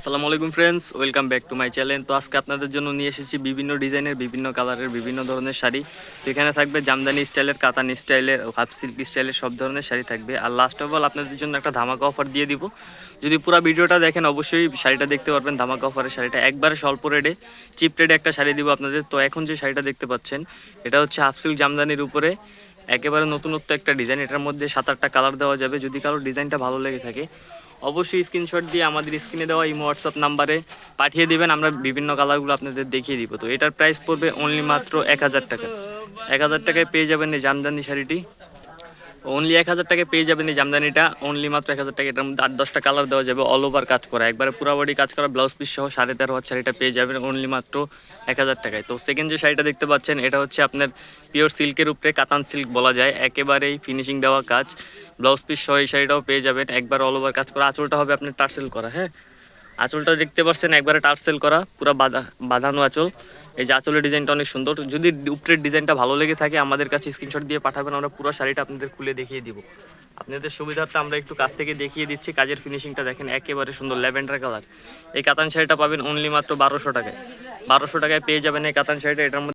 আসসালামু আলাইকুম friends, welcome back to my channel. তো আজকে আপনাদের জন্য নিয়ে এসেছি বিভিন্ন ডিজাইনের, বিভিন্ন কালারের, বিভিন্ন ধরনের শাড়ি। তো এখানে থাকবে জামদানি স্টাইলের, কাতান স্টাইলের, হাফ সিল্ক স্টাইলের সব ধরনের শাড়ি থাকবে। আর লাস্ট অফ অল আপনাদের জন্য একটা ধামাকা অফার দিয়ে দিব। যদি পুরো ভিডিওটা দেখেন অবশ্যই শাড়িটা দেখতে পারবেন। ধামাকা অফারের শাড়িটা একবারে স্বল্প রেটে, চিপ রেটে একটা শাড়ি দিব আপনাদের। তো এখন যে শাড়িটা দেখতে পাচ্ছেন এটা হচ্ছে হাফ সিল্ক জামদানির উপরে একেবারে নতুনত্ব একটা ডিজাইন। এটার মধ্যে 7-8টা কালার দেওয়া যাবে। যদি কারোর ডিজাইনটা ভালো লেগে থাকে অবশ্যই স্ক্রিনশট দিয়ে আমাদের স্ক্রিনে দেওয়া এই হোয়াটসঅ্যাপ নাম্বারে পাঠিয়ে দিবেন। আমরা বিভিন্ন কালারগুলো আপনাদের দেখিয়ে দিব। তো এটার প্রাইস পড়বে অনলি মাত্র 1000 টাকা। 1000 টাকায় পেয়ে যাবেন এই জামদানি শাড়িটি। অনলি 1000 টাকায় পেয়ে যাবেন এই জামদানিটা, অনলি মাত্র 1000 টাকা। এটার মধ্যে 8-10টা কালার দেওয়া যাবে, অল ওভার কাজ করা, একবারে পুরো বডি কাজ করা, ব্লাউজ পিস সহ 13.5 শাড়িটা পেয়ে যাবেন অনলি মাত্র 1000 টাকায়। তো সেকেন্ড যে শাড়িটা দেখতে পাচ্ছেন এটা হচ্ছে আপনার পিওর সিল্কের উপরে, কাতান সিল্ক বলা যায়, একেবারেই ফিনিশিং দেওয়া কাজ, ব্লাউজ পিস সহ এই শাড়িটাও পেয়ে যাবেন, একবার অল ওভার কাজ করা। আঁচলটা হবে আপনার টার্সেল করা, হ্যাঁ, আঁচলটা দেখতে পাচ্ছেন একবারে টার্সেল করা, পুরো বাঁধানো আঁচল। এই যে আঁচলের ডিজাইনটা অনেক সুন্দর। যদি উপরের ডিজাইনটা ভালো লেগে থাকে আমাদের কাছে স্ক্রিনশট দিয়ে পাঠাবেন, আমরা পুরো শাড়িটা আপনাদের খুলে দেখিয়ে দিব। আপনাদের সুবিধার্থে আমরা একটু কাছ থেকে দেখিয়ে দিচ্ছি। কাজের ফিনিশিংটা দেখেন, একেবারে সুন্দর ল্যাভেন্ডার কালার। এই কাতান শাড়িটা পাবেন অনলি মাত্র 1200 টাকায়। 1200 টাকায় পেয়ে যাবেন এই কাতান শাড়িটা। এটার মধ্যে